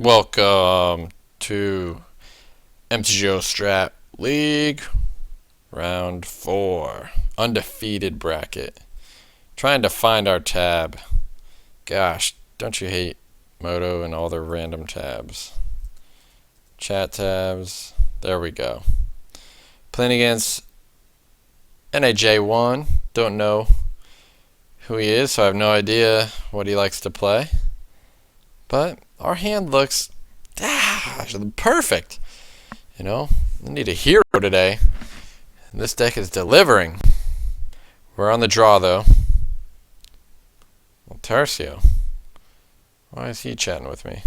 Welcome to MTGO Strat League Round 4. Undefeated bracket. Trying to find our tab. Gosh, don't you hate Moto and all their random tabs? Chat tabs. There we go. Playing against NAJ1. Don't know who he is, so I have no idea what he likes to play. But our hand looks perfect. You know, we need a hero today. And this deck is delivering. We're on the draw, though. Well, Tarcio. Why is he chatting with me?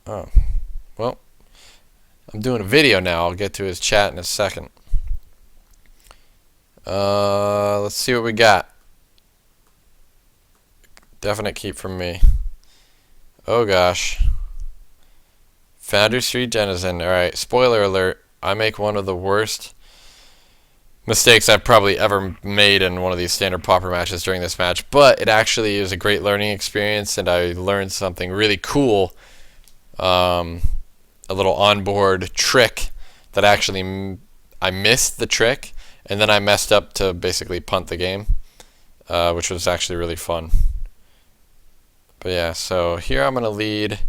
Oh. Well, I'm doing a video now. I'll get to his chat in a second. Let's see what we got. Definite keep from me. Oh gosh. Foundry Street Denizen. Alright, spoiler alert. I make one of the worst mistakes I've probably ever made in one of these standard pauper matches during this match, but it actually is a great learning experience, and I learned something really cool. A little onboard trick that actually I missed the trick, and then I messed up to basically punt the game, which was actually really fun. But yeah, so here I'm going to lead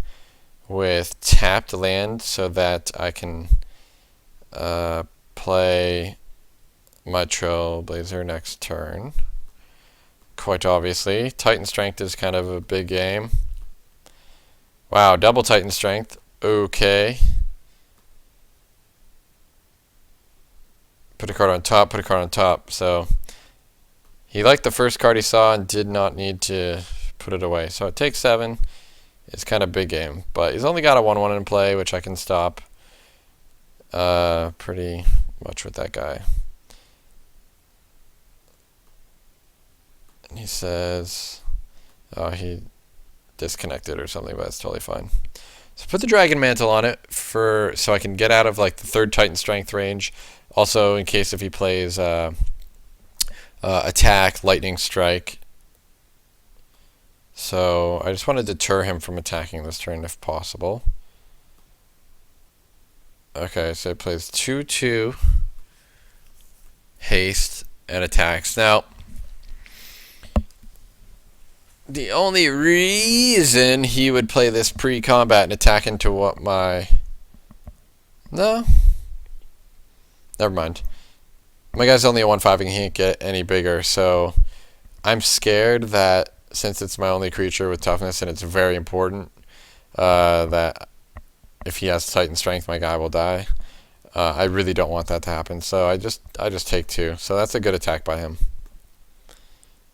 with tapped land so that I can play my Trailblazer next turn. Quite obviously. Titan Strength is kind of a big game. Wow, double Titan Strength. Okay. Put a card on top, put a card on top. So he liked the first card he saw and did not need to put it away. So it takes 7. It's kind of big game, but he's only got a 1/1 in play, which I can stop pretty much with that guy. And he says, oh, he disconnected or something, but that's totally fine. So put the Dragon Mantle on it so I can get out of like the 3rd Titan Strength range. Also, in case if he plays attack, Lightning Strike. So I just want to deter him from attacking this turn if possible. Okay, so he plays 2/2, haste, and attacks. Now, the only reason he would play this pre-combat and attack into what my... No. Never mind. My guy's only a 1/5 and he can't get any bigger, so I'm scared that since it's my only creature with toughness and it's very important that if he has Titan Strength, my guy will die. I really don't want that to happen, so I just take 2. So that's a good attack by him.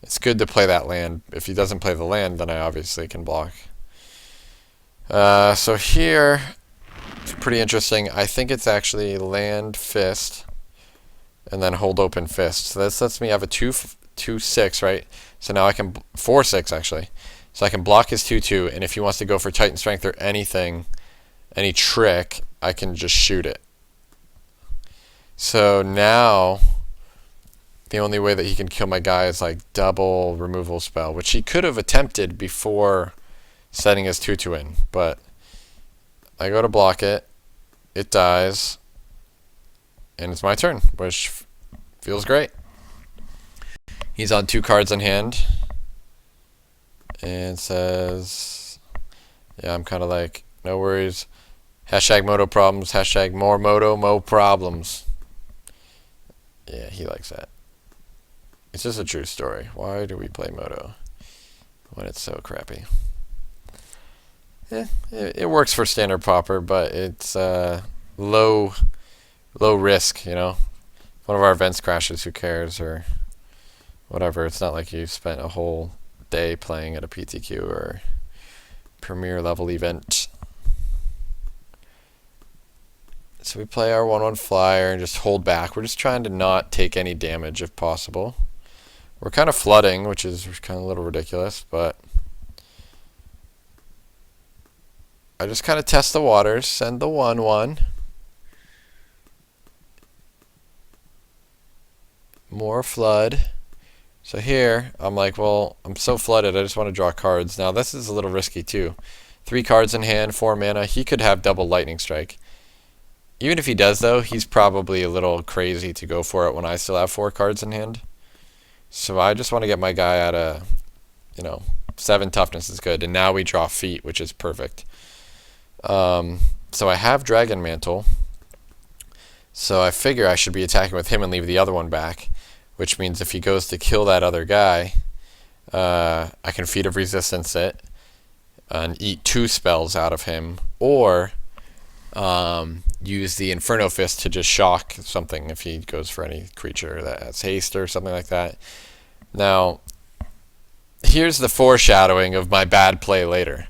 It's good to play that land. If he doesn't play the land, then I obviously can block. So here, it's pretty interesting. I think it's actually land fist and then hold open fist. So this lets me have a 2/6, right? So now I can 4/6 actually. So I can block his 2/2, and if he wants to go for Titan Strength or anything, any trick, I can just shoot it. So now the only way that he can kill my guy is like double removal spell, which he could have attempted before setting his 2/2 in, but I go to block it, it dies, and it's my turn, which feels great. He's on 2 cards in hand and says, yeah, I'm kind of like, no worries. Hashtag Moto problems. Hashtag more Moto, mo problems. Yeah, he likes that. It's just a true story. Why do we play Moto when it's so crappy? Yeah, it works for standard pauper, but it's low risk, you know. If one of our events crashes, who cares, or whatever. It's not like you spent a whole day playing at a PTQ or premier level event. So we play our 1/1 flyer and just hold back. We're just trying to not take any damage if possible. We're kind of flooding, which is kind of a little ridiculous, but I just kind of test the waters, send the 1/1. More flood. So here, I'm like, well, I'm so flooded, I just want to draw cards. Now, this is a little risky, too. 3 cards in hand, 4 mana. He could have double Lightning Strike. Even if he does, though, he's probably a little crazy to go for it when I still have 4 cards in hand. So I just want to get my guy at a, 7 toughness is good. And now we draw feet, which is perfect. So I have Dragon Mantle. So I figure I should be attacking with him and leave the other one back. Which means if he goes to kill that other guy, I can Feat of Resistance it and eat 2 spells out of him. Or use the Inferno Fist to just shock something if he goes for any creature that has haste or something like that. Now, here's the foreshadowing of my bad play later.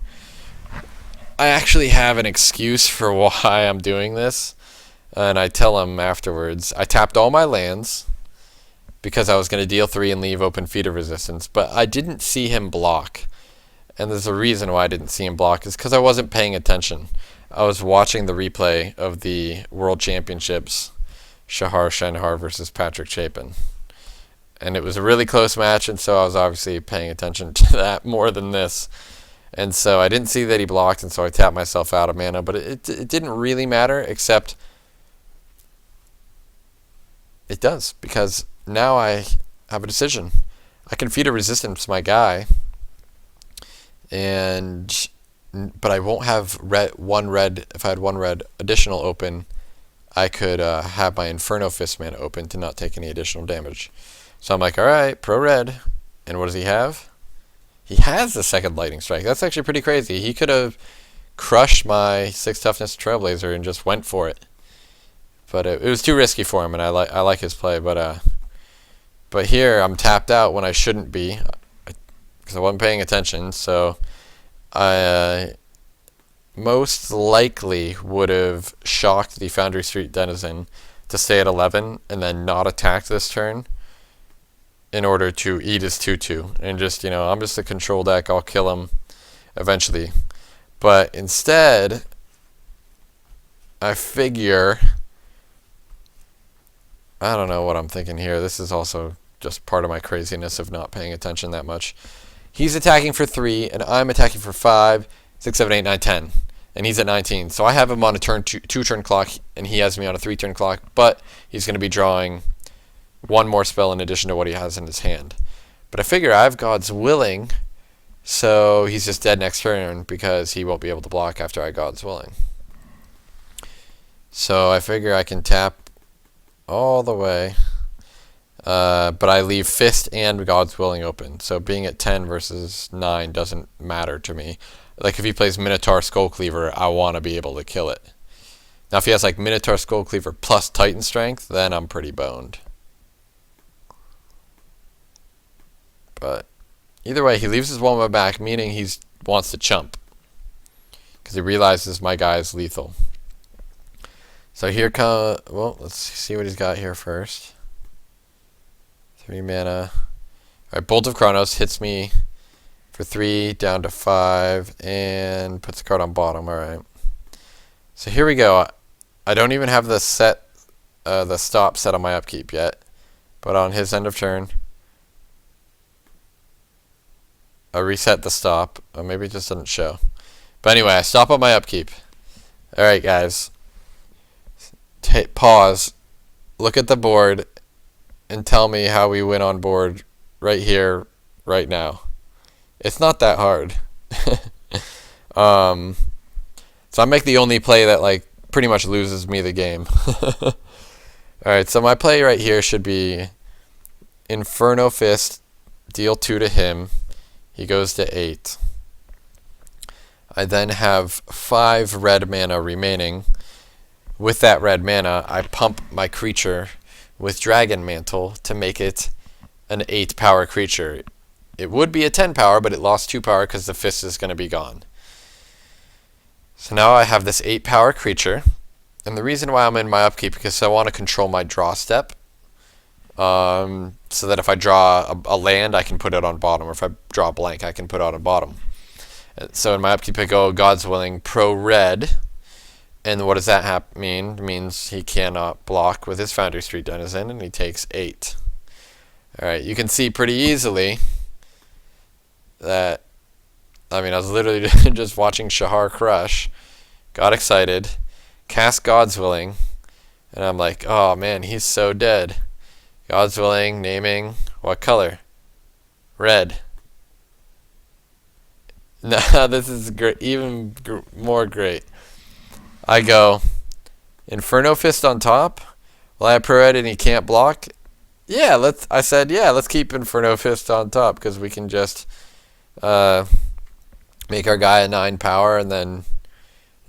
I actually have an excuse for why I'm doing this, and I tell him afterwards. I tapped all my lands because I was going to deal 3 and leave open Feat of Resistance, but I didn't see him block. And there's a reason why I didn't see him block, is because I wasn't paying attention. I was watching the replay of the World Championships, Shahar Shenhar versus Patrick Chapin. And it was a really close match, and so I was obviously paying attention to that more than this. And so I didn't see that he blocked, and so I tapped myself out of mana. But it didn't really matter, except it does, because now I have a decision. I can Feat of Resistance my guy, but I won't have one red. If I had 1 red additional open, I could have my Inferno Fist mana open to not take any additional damage. So I'm like, alright, pro red. And what does he have? He has the 2nd Lightning Strike. That's actually pretty crazy. He could have crushed my 6 toughness Trailblazer and just went for it. But it was too risky for him, and I like his play. But here I'm tapped out when I shouldn't be, because I wasn't paying attention. So I most likely would have shocked the Foundry Street Denizen to stay at 11 and then not attack this turn in order to eat his 2/2. And just, I'm just a control deck. I'll kill him eventually. But instead, I figure, I don't know what I'm thinking here. This is also just part of my craziness of not paying attention that much. He's attacking for 3, and I'm attacking for 5, 6, 7, 8, 9, 10. And he's at 19. So I have him on a 2-turn clock, and he has me on a 3-turn clock. But he's going to be drawing 1 more spell in addition to what he has in his hand. But I figure I have God's Willing, so he's just dead next turn because he won't be able to block after I God's Willing. So I figure I can tap all the way. But I leave Fist and God's Willing open. So being at 10 versus 9 doesn't matter to me. Like if he plays Minotaur Skullcleaver, I want to be able to kill it. Now if he has like Minotaur Skullcleaver plus Titan Strength, then I'm pretty boned. But either way, he leaves his 1 back, meaning he wants to chump. Because he realizes my guy is lethal. So here well, let's see what he's got here first. 3 mana. Alright, Bolt of Chronos hits me for 3 down to 5 and puts the card on bottom. Alright. So here we go. I don't even have the stop set on my upkeep yet. But on his end of turn, I reset the stop. Or maybe it just didn't show. But anyway, I stop on my upkeep. Alright, guys. Pause. Look at the board. And tell me how we win on board right here, right now. It's not that hard. So I make the only play that like pretty much loses me the game. Alright, so my play right here should be Inferno Fist, deal 2 to him. He goes to 8. I then have 5 red mana remaining. With that red mana, I pump my creature with Dragon Mantle to make it an 8 power creature. It would be a 10 power, but it lost 2 power because the Fist is going to be gone. So now I have this 8 power creature, and the reason why I'm in my upkeep is because I want to control my draw step, so that if I draw a land, I can put it on bottom, or if I draw a blank, I can put it on bottom. So in my upkeep, I go God's Willing, pro red. And what does that mean? It means he cannot block with his Foundry Street Denizen, and he takes 8. Alright, you can see pretty easily that, I mean, I was literally just watching Shahar crush, got excited, cast God's Willing, and I'm like, oh man, he's so dead. God's Willing, naming, what color? Red. Now this is great, even more great. I go, Inferno Fist on top? Well, I have Pro Red and he can't block? Yeah, I said, yeah, let's keep Inferno Fist on top, because we can just make our guy a 9 power and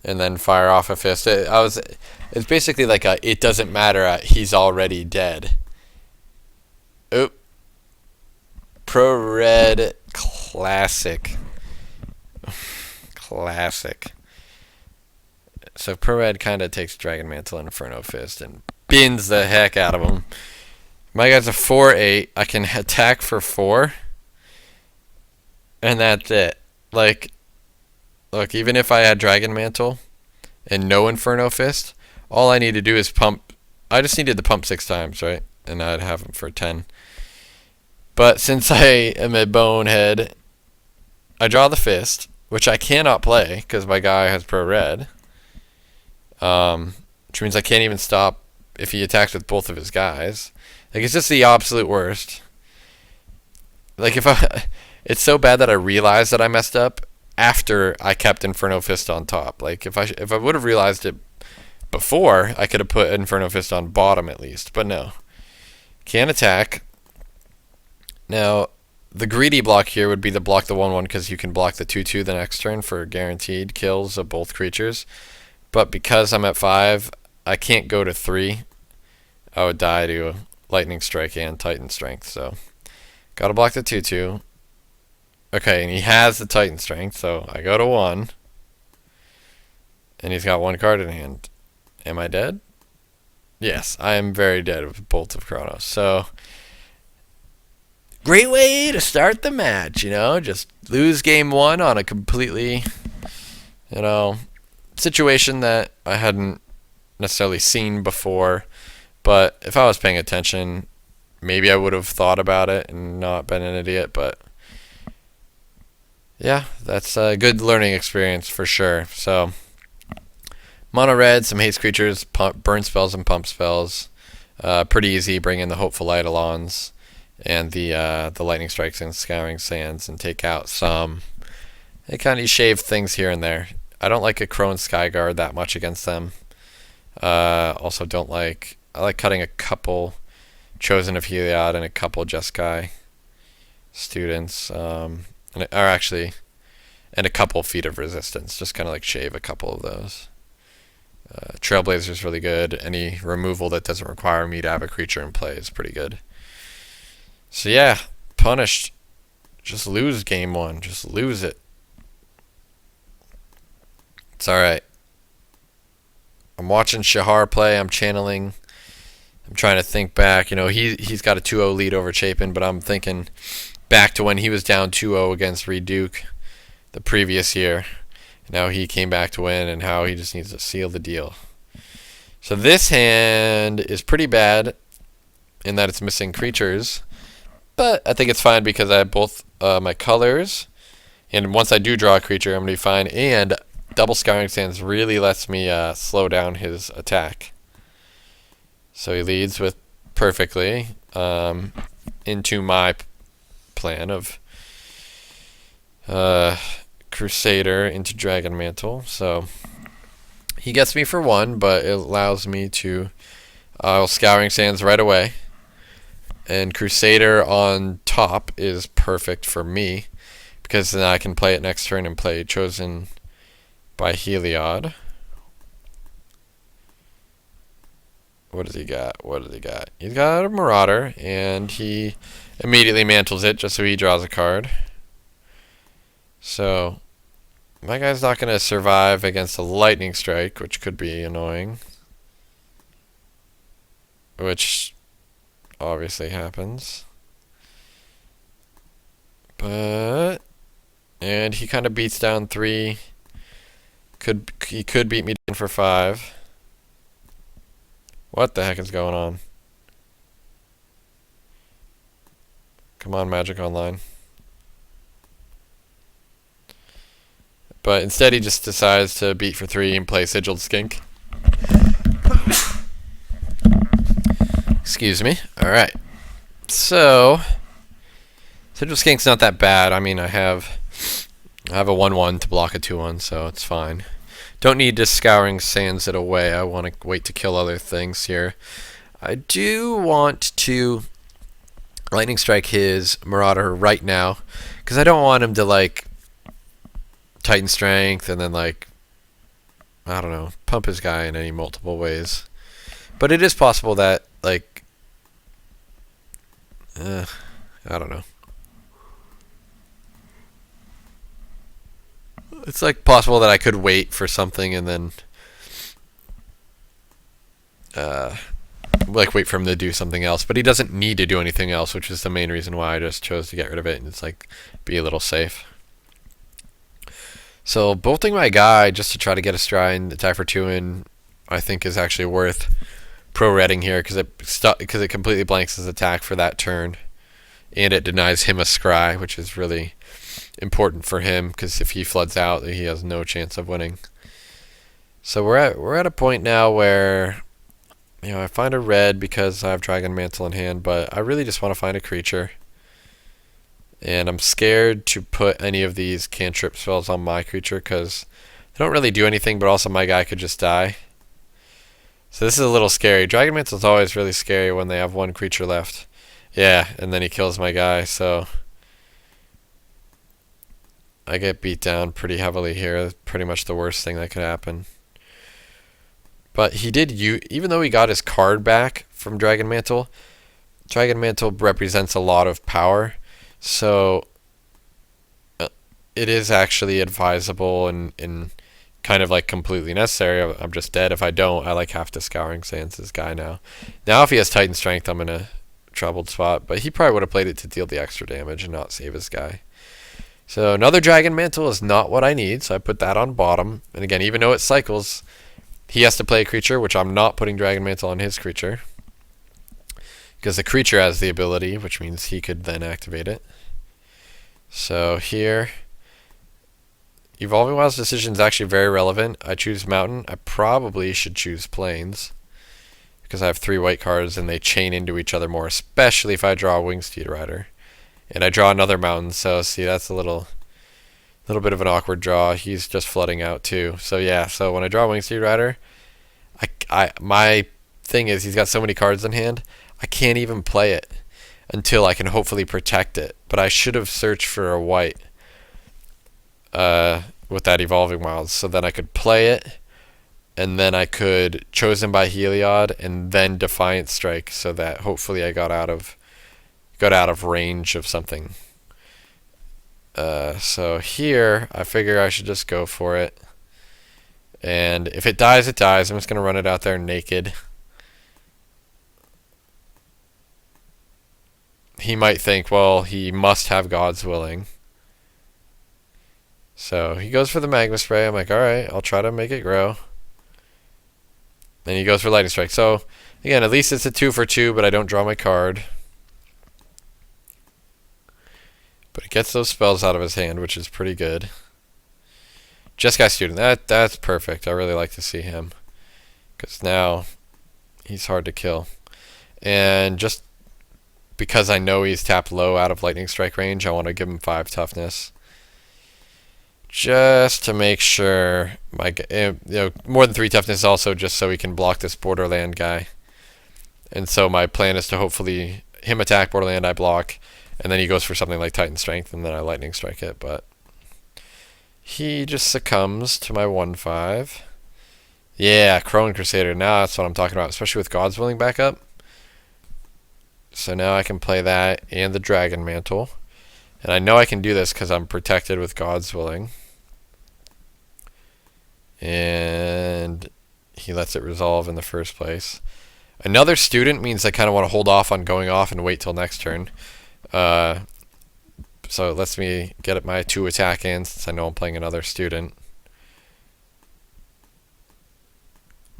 then fire off a fist. It's basically like it doesn't matter, he's already dead. Oop. Pro Red classic. Classic. So Pro Red kind of takes Dragon Mantle and Inferno Fist and bins the heck out of him. My guy's a 4/8. I can attack for 4. And that's it. Like, look, even if I had Dragon Mantle and no Inferno Fist, all I need to do is pump. I just needed to pump 6 times, right? And I'd have him for 10. But since I am a bonehead, I draw the fist, which I cannot play because my guy has Pro Red. Which means I can't even stop if he attacks with both of his guys. Like, it's just the absolute worst. Like, it's so bad that I realized that I messed up after I kept Inferno Fist on top. Like, if I would have realized it before, I could have put Inferno Fist on bottom at least. But no. Can't attack. Now, the greedy block here would be to block the 1/1 because you can block the 2/2 the next turn for guaranteed kills of both creatures. But because I'm at 5, I can't go to 3. I would die to Lightning Strike and Titan Strength. So, gotta block the 2/2. Okay, and he has the Titan Strength, so I go to 1. And he's got 1 card in hand. Am I dead? Yes, I am very dead with Bolt of Kronos. So, great way to start the match, just lose game 1 on a completely, situation that I hadn't necessarily seen before. But if I was paying attention, maybe I would have thought about it and not been an idiot. But yeah, that's a good learning experience for sure. So, mono red, some haste creatures, burn spells and pump spells. Pretty easy. Bring in the Hopeful Eidolons and the Lightning Strikes and Scouring Sands and take out some. They kind of shave things here and there. I don't like a Crone Skyguard that much against them. Also I like cutting a couple Chosen of Heliod and a couple Jeskai students. And a couple Feet of Resistance. Just kind of like shave a couple of those. Trailblazer's really good. Any removal that doesn't require me to have a creature in play is pretty good. So yeah, punished. Just lose game 1. Just lose it. It's alright. I'm watching Shahar play. I'm channeling. I'm trying to think back. He's got a 2-0 lead over Chapin, but I'm thinking back to when he was down 2-0 against Reed Duke the previous year. Now he came back to win, and how he just needs to seal the deal. So this hand is pretty bad in that it's missing creatures, but I think it's fine because I have both my colors, and once I do draw a creature, I'm going to be fine, and double Scouring Sands really lets me slow down his attack. So he leads with perfectly into my plan of Crusader into Dragon Mantle. So he gets me for 1, but it allows me to Scouring Sands right away. And Crusader on top is perfect for me because then I can play it next turn and play Chosen by Heliod. What does he got? He's got a Marauder, and he immediately mantles it just so he draws a card. So, my guy's not going to survive against a Lightning Strike, which could be annoying. Which obviously happens. And he kind of beats down 3. He could beat me down for 5. What the heck is going on? Come on, Magic Online. But instead he just decides to beat for 3 and play Sigiled Skink. Excuse me. Alright. So Sigiled Skink's not that bad. I mean, I have a 1/1 to block a 2/1, so it's fine. Don't need to Scouring Sands it away. I want to wait to kill other things here. I do want to Lightning Strike his Marauder right now, because I don't want him to, like, Titan Strength and then, like, I don't know, pump his guy in any multiple ways. But it is possible that, like, I don't know. It's, like, possible that I could wait for something and then, like, wait for him to do something else. But he doesn't need to do anything else, which is the main reason why I just chose to get rid of it and just, like, be a little safe. So bolting my guy just to try to get a stride, attack for 2 in, I think is actually worth pro-redding here because it completely blanks his attack for that turn, and it denies him a scry, which is really important for him because if he floods out, he has no chance of winning. So we're at a point now where, you know, I find a red because I have Dragon Mantle in hand, but I really just want to find a creature. And I'm scared to put any of these cantrip spells on my creature because they don't really do anything, but also my guy could just die. So this is a little scary. Dragon Mantle is always really scary when they have 1 creature left. Yeah, and then he kills my guy, so I get beat down pretty heavily here. That's pretty much the worst thing that could happen. But he did, even though he got his card back from Dragon Mantle represents a lot of power. So it is actually advisable and kind of like completely necessary. I'm just dead if I don't. I like have to Scouring Sands this guy now. Now if he has Titan Strength, I'm in a troubled spot. But he probably would have played it to deal the extra damage and not save his guy. So another Dragon Mantle is not what I need, so I put that on bottom. And again, even though it cycles, he has to play a creature, which I'm not putting Dragon Mantle on his creature. Because the creature has the ability, which means he could then activate it. So here, Evolving Wilds decision is actually very relevant. I choose Mountain. I probably should choose Plains. Because I have 3 white cards and they chain into each other more, especially if I draw a Wingsteed Rider. And I draw another Mountain, so see, that's a little bit of an awkward draw. He's just flooding out too. So yeah, so when I draw a Wingsteed Rider, my thing is he's got so many cards in hand, I can't even play it until I can hopefully protect it. But I should have searched for a white with that Evolving Wilds, so then I could play it, and then I could Chosen by Heliod, and then Defiant Strike, so that hopefully I got out of range of something. So here, I figure I should just go for it. And if it dies, it dies. I'm just going to run it out there naked. He might think, well, he must have God's Willing. So he goes for the Magma Spray. I'm like, alright, I'll try to make it grow. And he goes for Lightning Strike. So, again, at least it's a 2 for 2, but I don't draw my card. But it gets those spells out of his hand, which is pretty good. Jeskai Student, that's perfect. I really like to see him. Because now he's hard to kill. And just because I know he's tapped low out of Lightning Strike range, I want to give him 5 toughness. Just to make sure more than 3 toughness also just so he can block this Borderland guy. And so my plan is to hopefully him attack Borderland, I block, and then he goes for something like Titan Strength, and then I Lightning Strike it, but he just succumbs to my 1/5. Yeah, Crowing Crusader, now that's what I'm talking about, especially with God's Willing back up. So now I can play that and the Dragon Mantle. And I know I can do this because I'm protected with God's Willing. And he lets it resolve in the first place. Another Student means I kind of want to hold off on going off and wait till next turn. So it lets me get my 2 attack in since I know I'm playing another Student.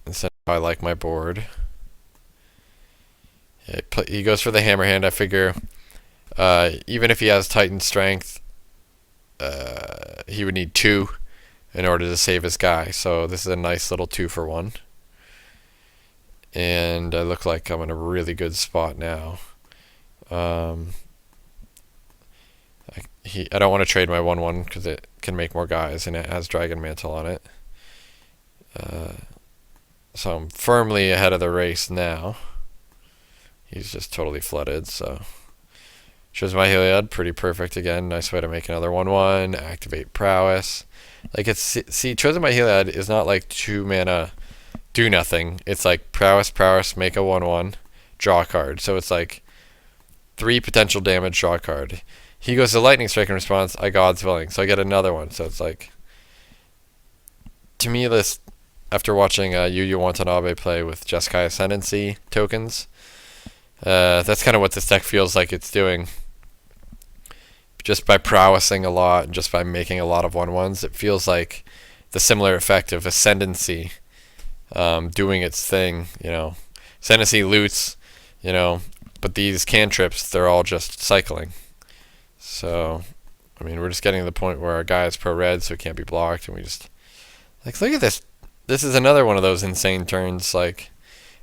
And so I like my board. He goes for the Hammerhand. I figure Even if he has Titan Strength, he would need 2 in order to save his guy. So this is a nice little 2-for-1. And I look like I'm in a really good spot now. I don't want to trade my 1/1 because it can make more guys and it has Dragon Mantle on it. So I'm firmly ahead of the race now. He's just totally flooded, so... Choose my Heliod, pretty perfect again. Nice way to make another 1/1. Activate Prowess. Like it's... See, Chosen by Heliod is not like 2 mana do nothing. It's like Prowess, make a 1/1, draw a card. So it's like 3 potential damage, draw a card. He goes to Lightning Strike in response, I God's Willing. So I get another one. So it's like... To me, this... After watching Yu Watanabe play with Jeskai Ascendancy tokens, that's kind of what this deck feels like it's doing. Just by prowessing a lot, and just by making a lot of 1/1s, it feels like the similar effect of Ascendancy doing its thing, you know. Ascendancy loots, you know, but these cantrips, they're all just cycling. So, I mean, we're just getting to the point where our guy is pro-red, so he can't be blocked, and we just... Like, look at this. This is another one of those insane turns, like...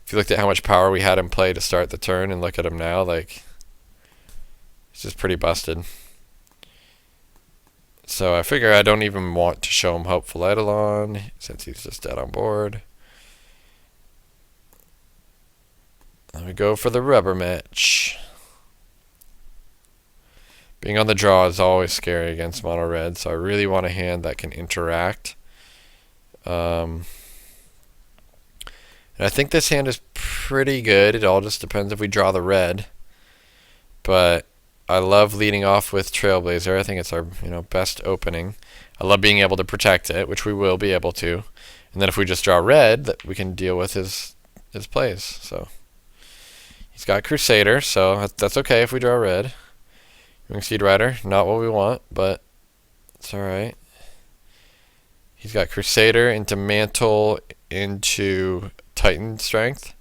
If you looked at how much power we had him play to start the turn and look at him now, like... It's just pretty busted. So I figure I don't even want to show him Hopeful Eidolon, since he's just dead on board. Let me go for the rubber match. Being on the draw is always scary against mono red, so I really want a hand that can interact. And I think this hand is pretty good. It all just depends if we draw the red. But I love leading off with Trailblazer. I think it's our best opening. I love being able to protect it, which we will be able to. And then if we just draw red, that we can deal with his plays. So he's got Crusader, so that's okay if we draw red. Wingseed Rider, not what we want, but it's alright. He's got Crusader into Mantle into Titan Strength.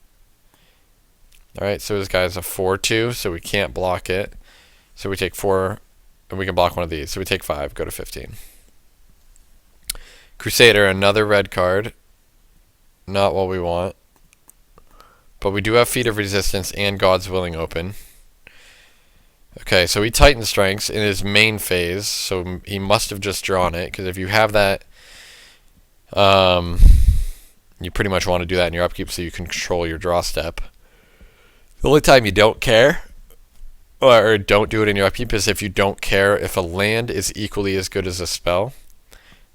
Alright, so this guy's a 4/2, so we can't block it. So we take 4, and we can block one of these. So we take 5, go to 15. Crusader, another red card. Not what we want. But we do have Feet of Resistance and God's Willing open. Okay, so he Titan Strengths in his main phase, so he must have just drawn it, because if you have that, you pretty much want to do that in your upkeep so you can control your draw step. The only time you don't care, or don't do it in your upkeep, is if you don't care if a land is equally as good as a spell.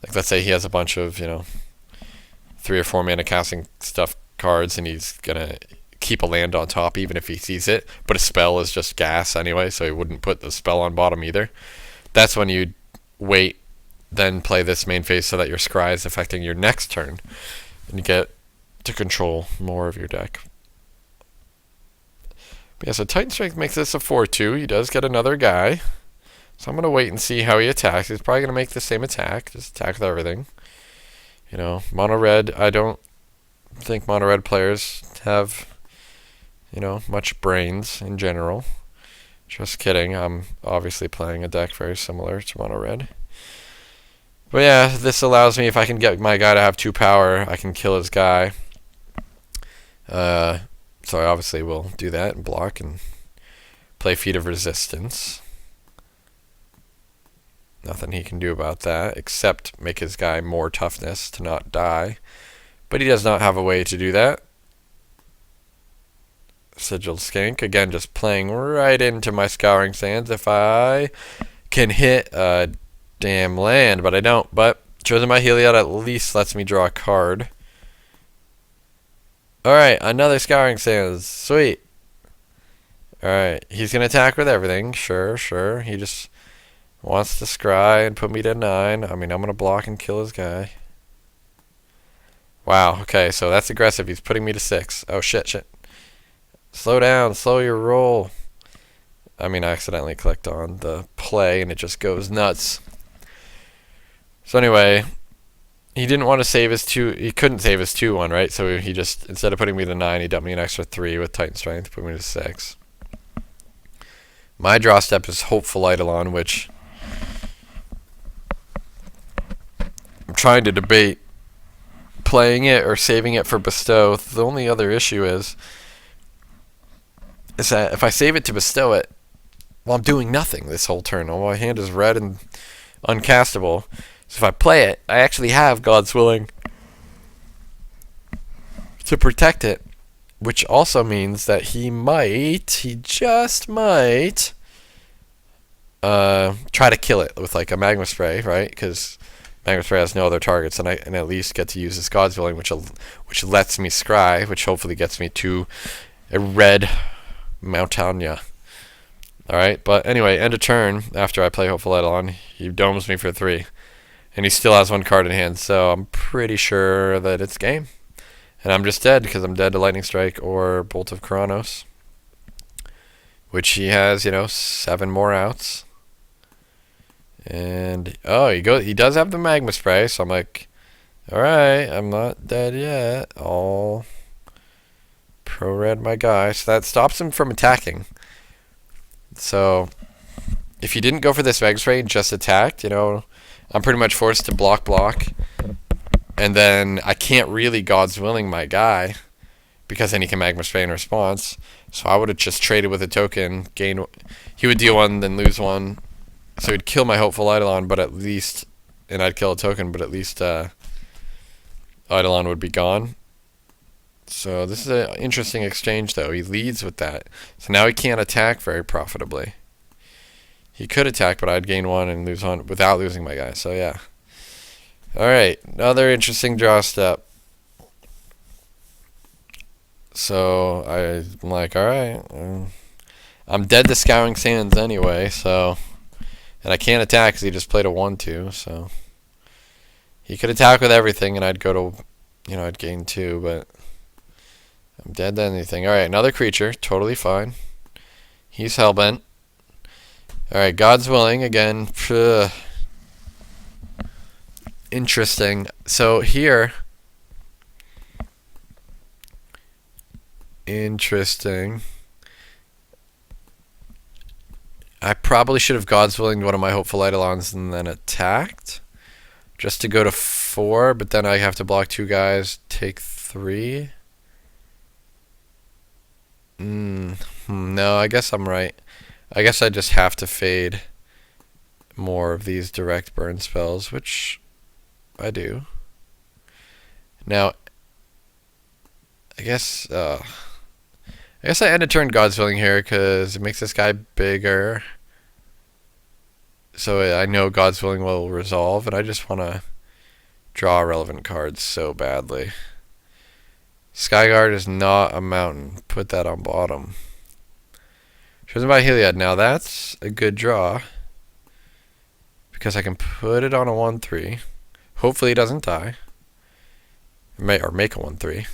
Like, let's say he has a bunch of, 3 or 4 mana casting stuff cards, and he's going to keep a land on top even if he sees it, but a spell is just gas anyway, so he wouldn't put the spell on bottom either. That's when you wait, then play this main phase so that your scry is affecting your next turn, and you get to control more of your deck. But yeah, so Titan Strength makes this a 4/2. He does get another guy, so I'm going to wait and see how he attacks. He's probably going to make the same attack, just attack with everything. Mono red, I don't think mono red players have much brains in general. Just kidding. I'm obviously playing a deck very similar to mono red. But yeah, this allows me, if I can get my guy to have 2 power, I can kill his guy. So I obviously will do that and block and play Feet of Resistance. Nothing he can do about that, except make his guy more toughness to not die. But he does not have a way to do that. Sigil Skank, again, just playing right into my Scouring Sands if I can hit a damn land, but I don't. But Chosen by Heliod at least lets me draw a card. Alright, another Scouring Sands. Sweet. Alright, he's going to attack with everything. Sure. He just wants to scry and put me to 9. I mean, I'm going to block and kill his guy. Wow, okay, so that's aggressive. He's putting me to 6. Oh, shit. Slow down, slow your roll. I mean, I accidentally clicked on the play and it just goes nuts. So anyway, he didn't want to save his 2, he couldn't save his 2/1, right? So he just, instead of putting me to 9, he dumped me an extra 3 with Titan Strength, put me to 6. My draw step is Hopeful Eidolon, which I'm trying to debate playing it or saving it for Bestow. The only other issue is that if I save it to Bestow it, well, I'm doing nothing this whole turn. All my hand is red and uncastable. So if I play it, I actually have God's Willing to protect it, which also means that he just might, try to kill it with like a Magma Spray, right? Because Magma Spray has no other targets, and I at least get to use this God's Willing, which lets me scry, which hopefully gets me to a red Mountaina. Alright, but anyway, end of turn, after I play Hopeful Eidolon, he domes me for 3. And he still has 1 card in hand, so I'm pretty sure that it's game. And I'm just dead, because I'm dead to Lightning Strike or Bolt of Kronos. Which he has, 7 more outs. And, he does have the Magma Spray, so I'm like, alright, I'm not dead yet. I'll pro-red my guy. So that stops him from attacking. So, if you didn't go for this Magma Spray and just attacked, I'm pretty much forced to block. And then I can't really God's Willing my guy, because then he can Magma Spray in response. So I would have just traded with a token, he would deal 1, then lose 1. So he'd kill my Hopeful Eidolon, but at least, and I'd kill a token, but at least Eidolon would be gone. So this is an interesting exchange, though. He leads with that. So now he can't attack very profitably. He could attack, but I'd gain 1 and lose 1 without losing my guy. So yeah. Alright, another interesting draw step. So I'm like, alright. I'm dead to Scouring Sands anyway, so. And I can't attack because he just played a 1-2, so. He could attack with everything and I'd go to, I'd gain 2, but. I'm dead to anything. Alright, another creature. Totally fine. He's hellbent. Alright, God's Willing again. Interesting. So here. Interesting. I probably should have God's Willing one of my Hopeful Eidolons and then attacked. Just to go to 4, but then I have to block 2 guys, take 3. No, I guess I'm right. I guess I just have to fade more of these direct burn spells, which I do. Now, I guess I end of turn God's Willing here because it makes this guy bigger. So I know God's Willing will resolve, and I just want to draw relevant cards so badly. Skyguard is not a mountain. Put that on bottom. Chosen by Heliod. Now that's a good draw. Because I can put it on a 1-3. Hopefully it doesn't die. Or make a 1-3.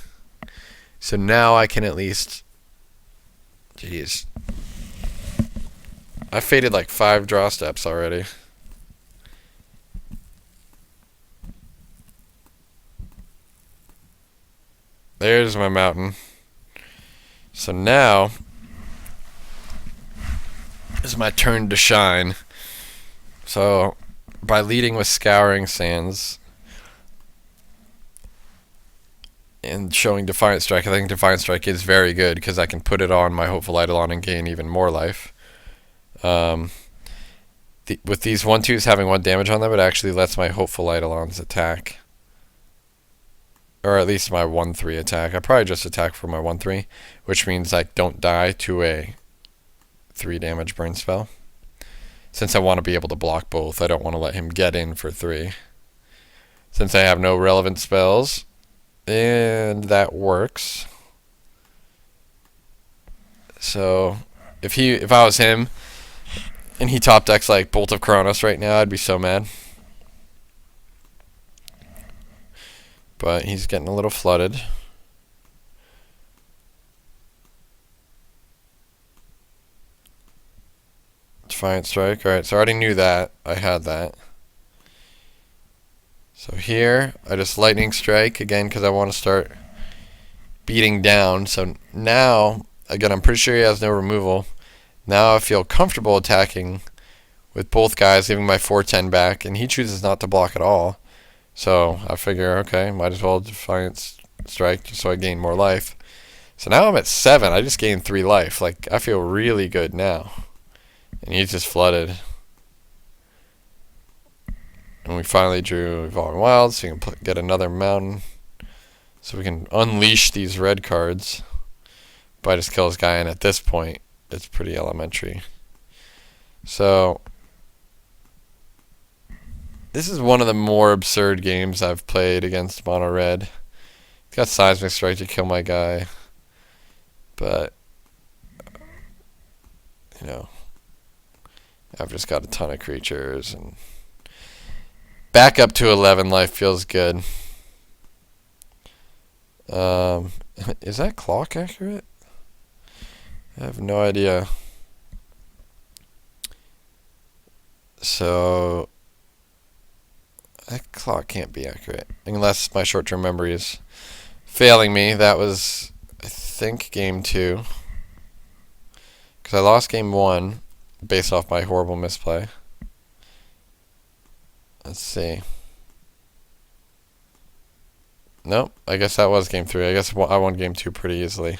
So now I can at least... Jeez. I faded like 5 draw steps already. There's my mountain. So now is my turn to shine. So by leading with Scouring Sands and showing Defiant Strike, I think Defiant Strike is very good because I can put it on my Hopeful Eidolon and gain even more life. With these 1-2s having 1 damage on them, it actually lets my Hopeful Eidolons attack. Or at least my 1-3 attack. I probably just attack for my 1-3, which means I don't die to a 3 damage burn spell. Since I want to be able to block both, I don't want to let him get in for 3. Since I have no relevant spells, and that works. So if I was him and he top decks like Bolt of Kronos right now, I'd be so mad. But he's getting a little flooded. Defiant Strike. Alright, so I already knew that. I had that. So here, I just Lightning Strike again because I want to start beating down. So now, again, I'm pretty sure he has no removal. Now I feel comfortable attacking with both guys, giving my 410 back, and he chooses not to block at all. So I figure, okay, might as well Defiant Strike just so I gain more life. So now I'm at 7. I just gained 3 life. Like, I feel really good now. And he's just flooded. And we finally drew Evolving Wilds, so we can get another mountain. So we can unleash these red cards. But I just kill this guy, and at this point, it's pretty elementary. So this is one of the more absurd games I've played against Mono Red. He's got Seismic Strike to kill my guy. But, you know, I've just got a ton of creatures, and back up to 11 life feels good. Is that clock accurate? I have no idea. So that clock can't be accurate unless my short-term memory is failing me. That was, I think, game 2, because I lost game 1 based off my horrible misplay. Let's see. Nope, I guess that was game 3. I guess I won game 2 pretty easily.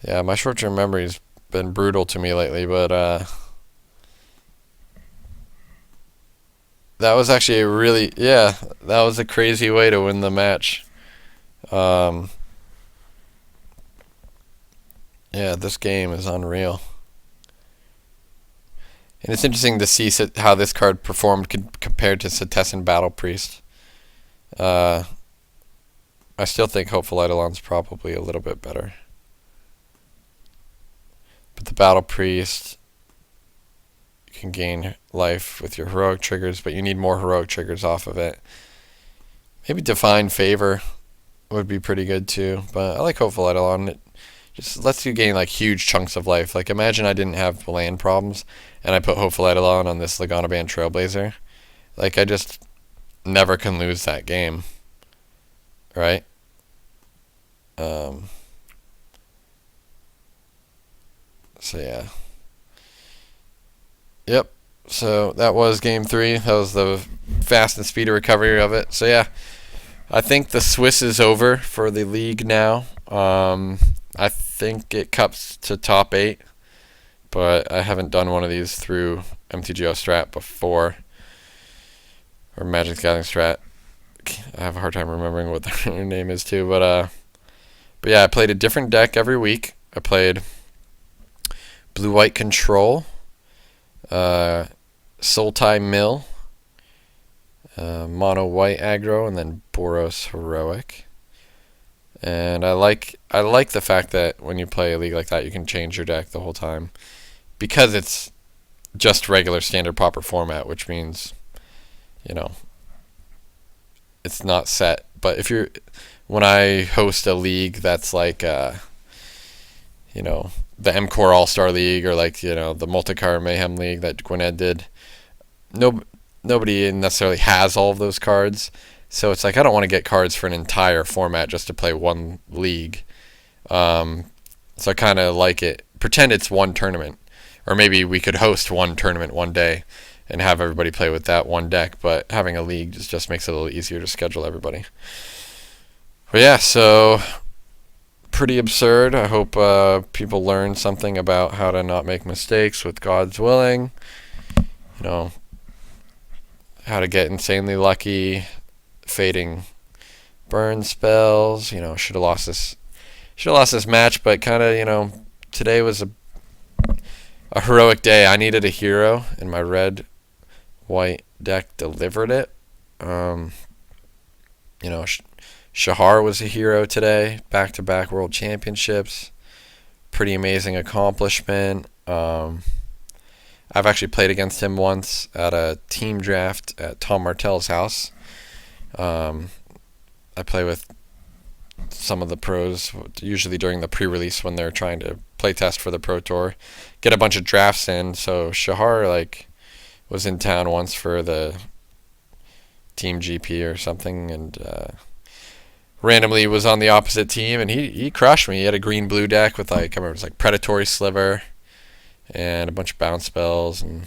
Yeah, my short-term memory's been brutal to me lately, but that was actually a really, yeah, that was a crazy way to win the match. Yeah, this game is unreal. And it's interesting to see how this card performed compared to Setessan Battle Priest. I still think Hopeful Eidolon's probably a little bit better. But the Battle Priest, you can gain life with your heroic triggers, but you need more heroic triggers off of it. Maybe Divine Favor would be pretty good too, but I like Hopeful Eidolon. It just lets you gain like huge chunks of life. Like, imagine I didn't have land problems and I put Hopeful Eidolon on this Lagana Band Trailblazer. Like, I just never can lose that game. Right? So yeah. Yep. So that was game 3. That was the fast and speedy recovery of it. So yeah, I think the Swiss is over for the league now. I think it cups to top 8, but I haven't done one of these through MTGO Strat before, or Magic the Gathering Strat. I have a hard time remembering what their name is too, but yeah, I played a different deck every week. I played Blue-White Control, Sultai Mill, Mono White Aggro, and then Boros Heroic. And I like the fact that when you play a league like that, you can change your deck the whole time, because it's just regular standard pauper format, which means, you know, it's not set. But when I host a league that's like, you know, the MCore All-Star League, or like, you know, the Multicar Mayhem League that Gwinnett did, nobody necessarily has all of those cards. So it's like, I don't want to get cards for an entire format just to play one league. So I kind of like it. Pretend it's one tournament. Or maybe we could host one tournament one day and have everybody play with that one deck. But having a league just makes it a little easier to schedule everybody. But yeah, so pretty absurd. I hope people learn something about how to not make mistakes with God's willing. You know, how to get insanely lucky, fading burn spells. You know, should have lost this match, but kind of, you know, today was a heroic day. I needed a hero, and my red white deck delivered it. You know, Shahar was a hero today, back-to-back world championships. Pretty amazing accomplishment. I've actually played against him once at a team draft at Tom Martell's house. I play with some of the pros, usually during the pre-release when they're trying to play test for the Pro Tour, get a bunch of drafts in. So Shahar was in town once for the team GP or something, and randomly was on the opposite team, and he crushed me. He had a green-blue deck with, I remember it was Predatory Sliver and a bunch of bounce spells, and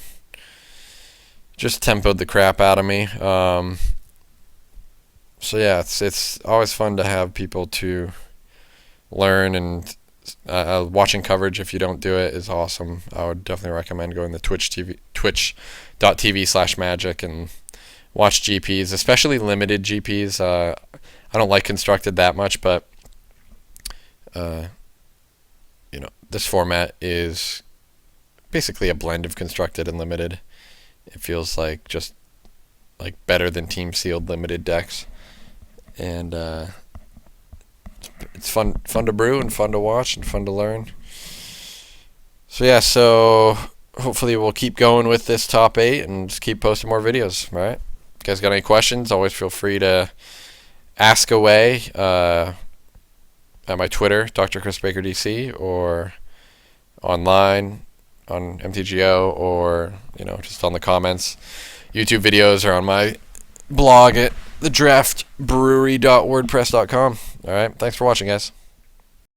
just tempoed the crap out of me. So yeah, it's always fun to have people to learn, and watching coverage, if you don't do it, is awesome. I would definitely recommend going to twitch.tv/magic and watch GPs, especially limited GPs. I don't like constructed that much, but this format is basically a blend of constructed and limited. It feels like just like better than team sealed limited decks, and it's fun to brew and fun to watch and fun to learn. So yeah, so hopefully we'll keep going with this top 8 and just keep posting more videos. All right, you guys got any questions? Always feel free to ask away at my Twitter, Dr. Chris Baker DC, or online on MTGO, or just on the comments. YouTube videos are on my blog at thedraftbrewery.wordpress.com. All right, thanks for watching, guys.